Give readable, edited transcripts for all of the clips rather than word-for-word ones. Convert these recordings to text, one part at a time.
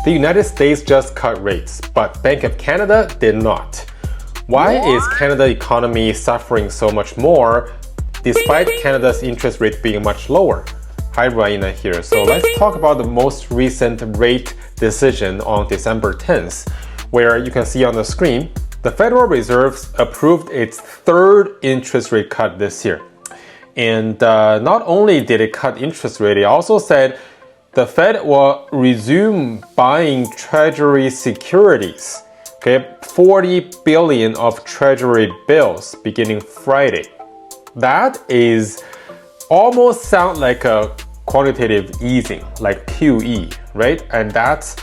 The United States just cut rates, but Bank of Canada did not. Why is Canada's economy suffering so much more despite Canada's interest rate being much lower? Hi, Raina here. So let's talk about the most recent rate decision on December 10th, where you can see on the screen, the Federal Reserve approved its third interest rate cut this year. And not only did it cut interest rate, it also said the Fed will resume buying Treasury securities. Okay, 40 billion of Treasury bills beginning Friday. That is almost sound like a quantitative easing, like QE, right? And that's,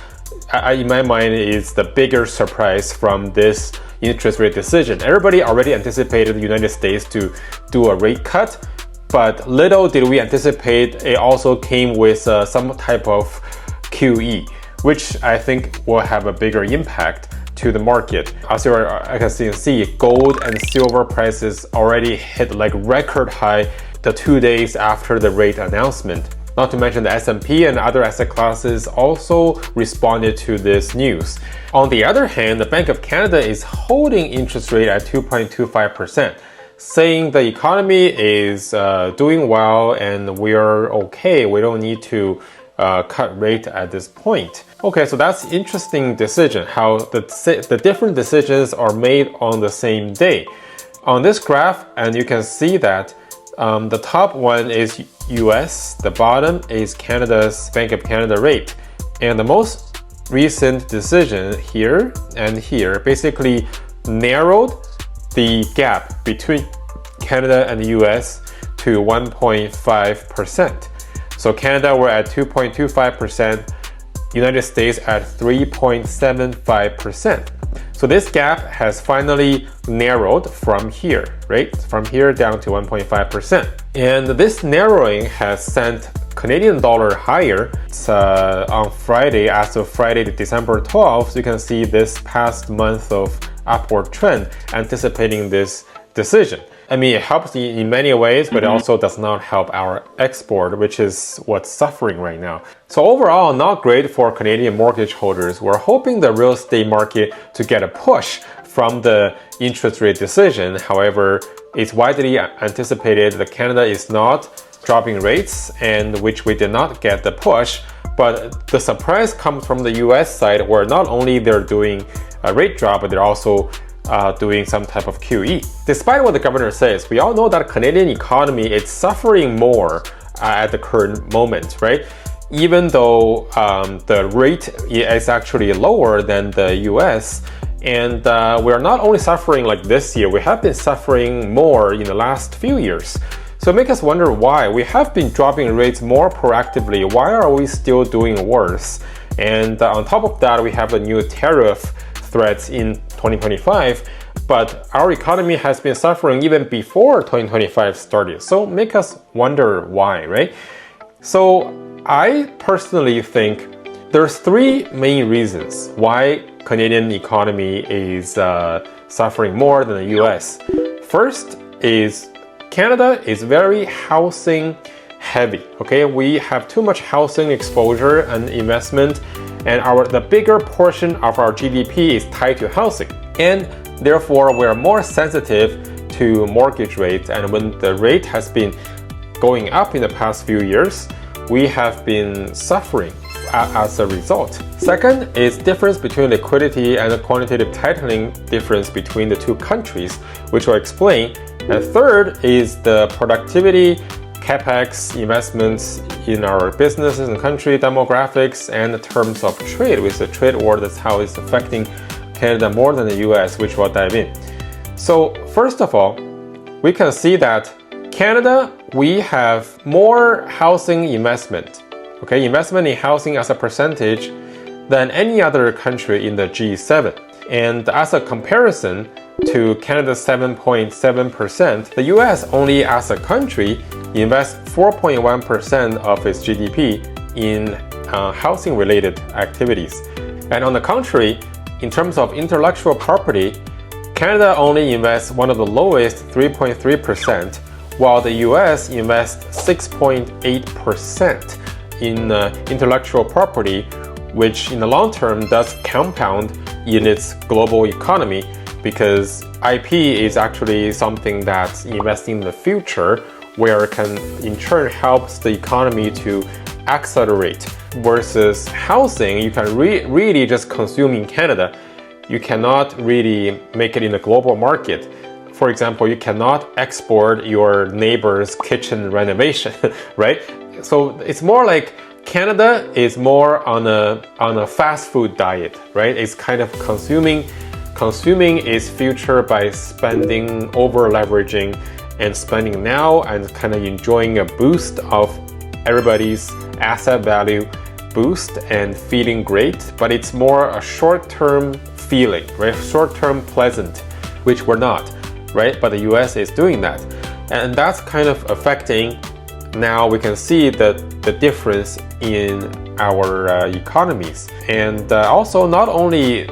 in my mind, is the bigger surprise from this interest rate decision. Everybody already anticipated the United States to do a rate cut, but little did we anticipate it also came with some type of QE, which I think will have a bigger impact to the market. As you can see, gold and silver prices already hit like record high the 2 days after the rate announcement. Not to mention the S&P and other asset classes also responded to this news. On the other hand, the Bank of Canada is holding interest rate at 2.25%, saying the economy is doing well and we are okay. We don't need to cut rate at this point. Okay, so that's interesting decision, how the different decisions are made on the same day. On this graph, and you can see that the top one is US, the bottom is Canada's Bank of Canada rate. And the most recent decision here and here basically narrowed the gap between Canada and the US to 1.5%. So Canada were at 2.25%, United States at 3.75%. So this gap has finally narrowed from here, right? From here down to 1.5%. And this narrowing has sent Canadian dollar higher. It's on Friday, as of Friday, December 12th, you can see this past month of upward trend anticipating this decision. I mean, it helps in many ways, but it also does not help our export, which is what's suffering right now. So overall, not great for Canadian mortgage holders. We're hoping the real estate market to get a push from the interest rate decision. However, it's widely anticipated that Canada is not dropping rates, and which we did not get the push. But the surprise comes from the US side, where not only they're doing a rate drop, but they're also doing some type of QE. Despite what the governor says, we all know that Canadian economy is suffering more at the current moment, right? Even though the rate is actually lower than the US, and we're not only suffering like this year, we have been suffering more in the last few years. So it makes us wonder why. We have been dropping rates more proactively. Why are we still doing worse? And on top of that, we have the new tariff threats in 2025, but our economy has been suffering even before 2025 started. So make us wonder why, right? So I personally think there's three main reasons why Canadian economy is suffering more than the US. First is Canada is very housing heavy. Okay, we have too much housing exposure and investment, and the bigger portion of our GDP is tied to housing, and therefore we are more sensitive to mortgage rates. And when the rate has been going up in the past few years, we have been suffering as a result. Second is difference between liquidity and the quantitative tightening difference between the two countries, which I'll explain. And third is the productivity, capex investments in our businesses and country, demographics, and the terms of trade with the trade war. That's how it's affecting Canada more than the US, which we'll dive in. So first of all, we can see that Canada, we have more housing investment, okay, investment in housing as a percentage than any other country in the G7. And as a comparison to Canada's 7.7%, the US only as a country invests 4.1% of its GDP in housing-related activities. And on the contrary, in terms of intellectual property, Canada only invests one of the lowest, 3.3%, while the US invests 6.8% in intellectual property, which in the long term does compound in its global economy, because IP is actually something that's investing in the future, where it can in turn helps the economy to accelerate, versus housing you can really just consume in Canada. You cannot really make it in the global market. For example, you cannot export your neighbor's kitchen renovation, right? So it's more like Canada is more on a fast food diet, right? It's kind of consuming its future by spending, over leveraging, and spending now, and kind of enjoying a boost of everybody's asset value boost and feeling great. But it's more a short-term feeling, right? Short-term pleasant, which we're not, right? But the US is doing that, and that's kind of affecting. Now we can see the difference in our economies. And also, not only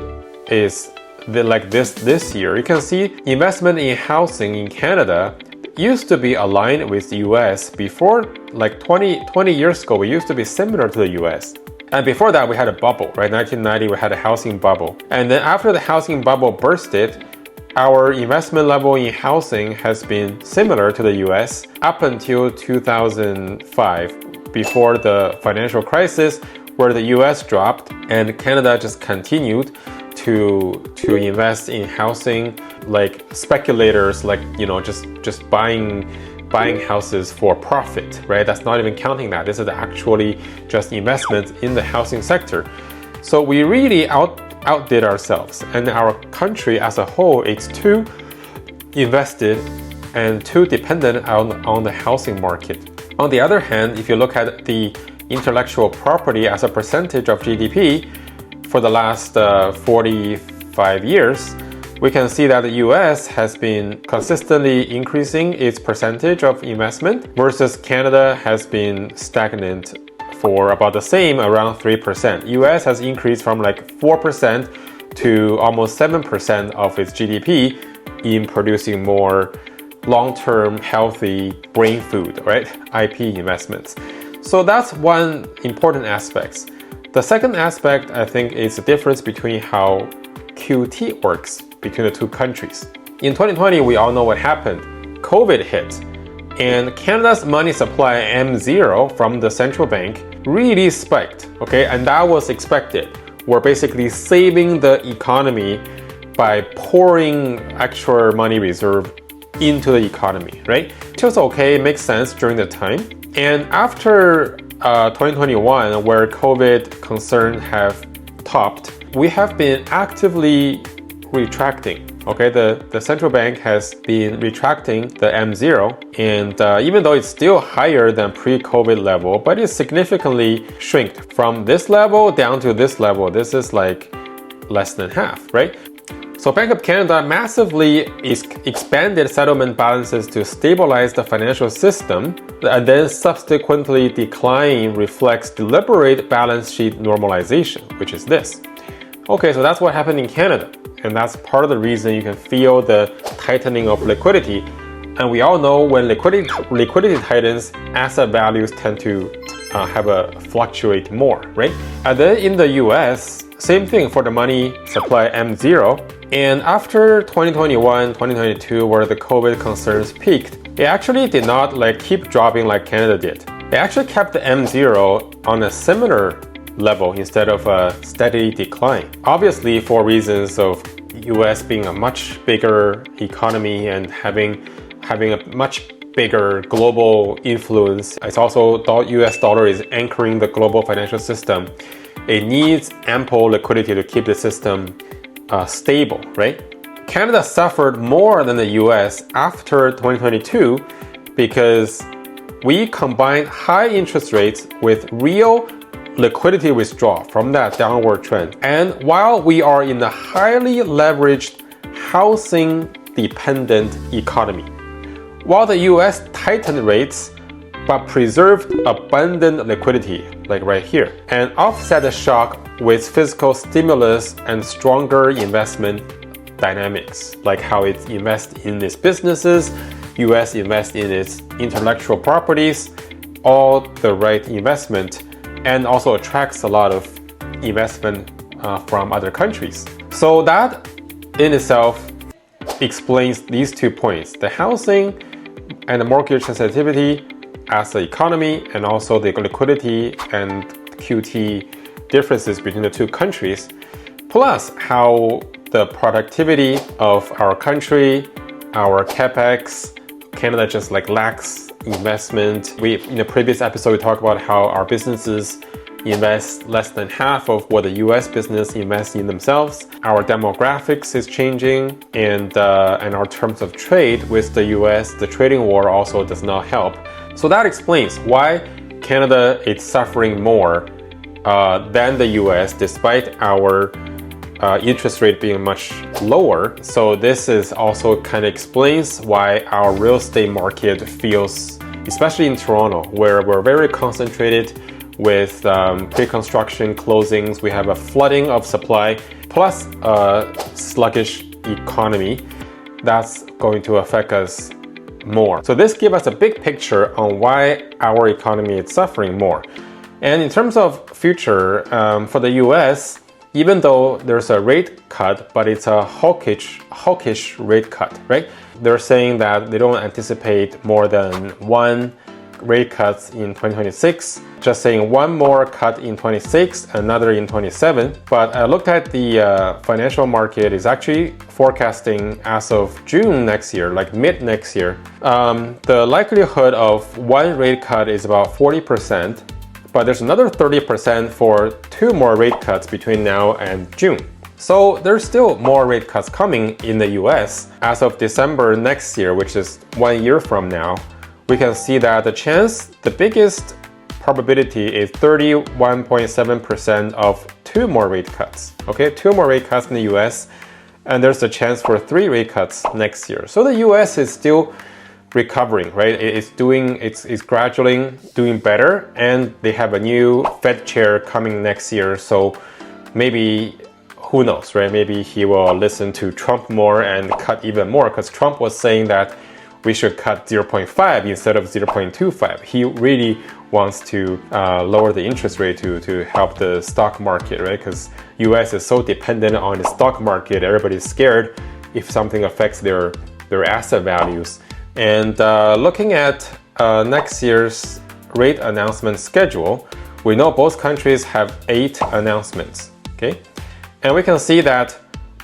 is like this year, you can see investment in housing in Canada used to be aligned with the US. Before, like 20 years ago, we used to be similar to the US. And before that, we had a bubble, right? 1990, we had a housing bubble. And then after the housing bubble bursted, our investment level in housing has been similar to the US up until 2005, before the financial crisis, where the US dropped and Canada just continued to invest in housing, like speculators, like, you know, just buying houses for profit, right? That's not even counting that. This is actually just investment in the housing sector. So we really outdid ourselves, and our country as a whole is too invested and too dependent on the housing market. On the other hand, if you look at the intellectual property as a percentage of GDP for the last 45 years, we can see that the US has been consistently increasing its percentage of investment, versus Canada has been stagnant for about the same, around 3%. US has increased from like 4% to almost 7% of its GDP in producing more long-term healthy brain food, right? IP investments. So that's one important aspect. The second aspect, I think, is the difference between how QT works between the two countries. In 2020, we all know what happened. COVID hit, and Canada's money supply, M0, from the central bank really spiked, okay? And that was expected. We're basically saving the economy by pouring extra money reserve into the economy, right? Which was okay, makes sense during the time. And after 2021, where COVID concerns have topped, we have been actively retracting. Okay, the central bank has been retracting the M0, and even though it's still higher than pre-COVID level, but it's significantly shrinked from this level down to this level. This is like less than half, right? So Bank of Canada massively expanded settlement balances to stabilize the financial system, and then subsequently decline reflects deliberate balance sheet normalization, which is this. Okay, so that's what happened in Canada. And that's part of the reason you can feel the tightening of liquidity. And we all know when liquidity tightens, asset values tend to fluctuate more, right? And then in the US, same thing for the money supply M0. And after 2021, 2022, where the COVID concerns peaked, it actually did not keep dropping like Canada did. It actually kept the M0 on a similar level instead of a steady decline. Obviously, for reasons of US being a much bigger economy and having a much bigger global influence. It's also the US dollar is anchoring the global financial system. It needs ample liquidity to keep the system stable, right? Canada suffered more than the US after 2022 because we combined high interest rates with real liquidity withdrawal from that downward trend. And while we are in a highly leveraged housing dependent economy, while the US tightened rates but preserved abundant liquidity, like right here, and offset the shock with fiscal stimulus and stronger investment dynamics, like how it invests in its businesses, US invests in its intellectual properties, all the right investment, and also attracts a lot of investment from other countries. So that in itself explains these 2 points, the housing and the mortgage sensitivity as the economy, and also the liquidity and QT differences between the 2 countries, plus how the productivity of our country, our capex, Canada just like lacks investment. In the previous episode, we talked about how our businesses invest less than half of what the US business invests in themselves. Our demographics is changing, and our terms of trade with the US, the trading war also does not help. So that explains why Canada is suffering more than the US, despite our interest rate being much lower. So this is also kind of explains why our real estate market feels, especially in Toronto, where we're very concentrated with pre-construction closings. We have a flooding of supply plus a sluggish economy that's going to affect us more. So this gives us a big picture on why our economy is suffering more. And in terms of future, for the US, even though there's a rate cut, but it's a hawkish rate cut, right? They're saying that they don't anticipate more than 1 rate cuts in 2026, just saying 1 more cut in 26, another in 27. But I looked at the financial market is actually forecasting as of June next year, like mid next year, the likelihood of 1 rate cut is about 40%, but there's another 30% for 2 more rate cuts between now and June. So there's still more rate cuts coming in the US. As of December next year, which is 1 year from now, we can see that the biggest probability is 31.7% of 2 more rate cuts. Okay, 2 more rate cuts in the US, and there's a chance for 3 rate cuts next year. So the US is still recovering, right? It's gradually doing better, and they have a new Fed chair coming next year. So maybe, who knows, right? Maybe he will listen to Trump more and cut even more, because Trump was saying that we should cut 0.5 instead of 0.25. He really wants to lower the interest rate to help the stock market, right? Because US is so dependent on the stock market, everybody's scared if something affects their asset values. And looking at next year's rate announcement schedule, we know both countries have 8 announcements, okay? And we can see that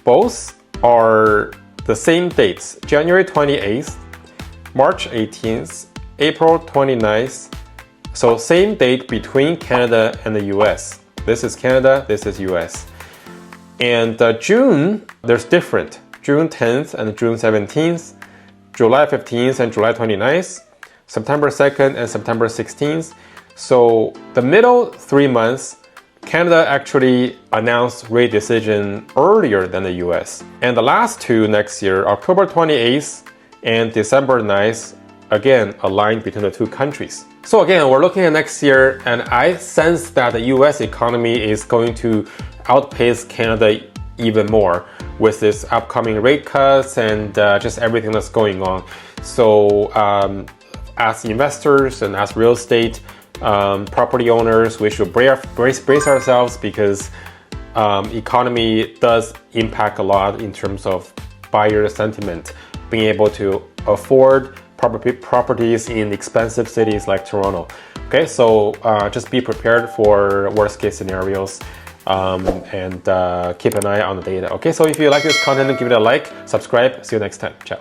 both are the same dates, January 28th, March 18th, April 29th. So same date between Canada and the US. This is Canada, this is US. And June, there's different. June 10th and June 17th, July 15th and July 29th, September 2nd and September 16th. So the middle 3 months, Canada actually announced rate decision earlier than the US. And the last 2 next year, October 28th and December 9th, again, aligned between the 2 countries. So again, we're looking at next year, and I sense that the US economy is going to outpace Canada even more with this upcoming rate cuts and just everything that's going on. So as investors and as real estate property owners, we should brace ourselves, because economy does impact a lot in terms of buyer sentiment, being able to afford properties in expensive cities like Toronto. Okay, so just be prepared for worst case scenarios, and keep an eye on the data. Okay, so if you like this content, give it a like, subscribe. See you next time. Ciao.